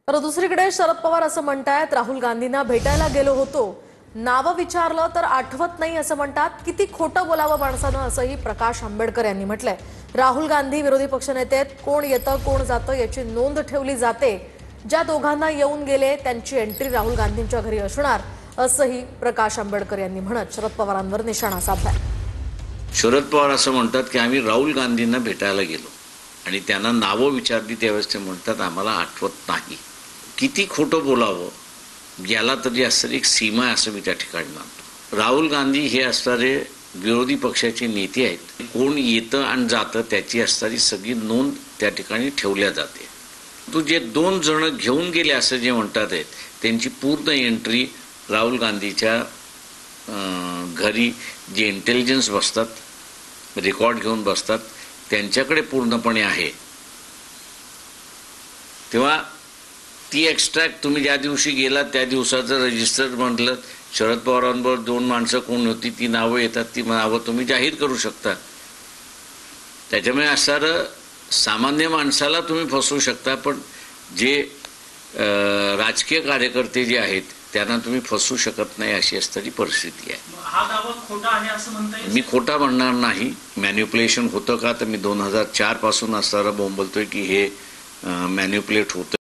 तर दुसरीकडे शरद पवार असं म्हणतायत, राहुल गांधींना भेटायला गेलो होतो, नाव विचारलं तर आठवत नाही असं म्हणतात. किती खोटं बोलावं माणसानं, असंही प्रकाश आंबेडकर यांनी म्हटलंय. राहुल गांधी विरोधी पक्षनेते आहेत, कोण येतं कोण जातं याची नोंद ठेवली जाते. ज्या दोघांना येऊन गेले त्यांची एंट्री राहुल गांधींच्या घरी असणार, असंही प्रकाश आंबेडकर यांनी म्हणत शरद पवारांवर निशाणा साधलाय. शरद पवार असं म्हणतात की आम्ही राहुल गांधींना भेटायला गेलो आणि त्यांना नावं विचारली त्यावेळेस ते म्हणतात आम्हाला आठवत नाही. किती खोटं बोलावं याला तरी असणारी एक सीमा आहे असं मी त्या ठिकाणी मानतो. राहुल गांधी हे असणारे विरोधी पक्षाचे नेते आहेत. कोण येतं आणि जातं त्याची असणारी सगळी नोंद त्या ठिकाणी ठेवल्या जाते. तो जे 2 जण घेऊन गेले असं जे म्हणतात आहेत त्यांची पूर्ण एंट्री राहुल गांधीच्या घरी जे इंटेलिजन्स बसतात, रेकॉर्ड घेऊन बसतात, त्यांच्याकडे पूर्णपणे आहे. तेव्हा ती एक्स्ट्रॅक्ट तुम्ही ज्या दिवशी गेला त्या दिवसाचं रजिस्टर म्हटलं, शरद पवारांबरोबर 2 माणसं कोण होती ती नावं येतात, ती नावं तुम्ही जाहीर करू शकता. त्याच्यामुळे असणारं सामान्य माणसाला तुम्ही फसवू शकता, पण जे राजकीय कार्यकर्ते जे आहेत त्यांना तुम्ही फसवू शकत नाही अशी असणारी परिस्थिती आहे. हा दावा खोटा आहे असं म्हणता येईल? मी खोटा म्हणणार नाही. मॅन्युप्युलेशन होतं का तर मी 2004 पासून असणारं बोंबलतोय की हे मॅन्युप्युलेट होतं.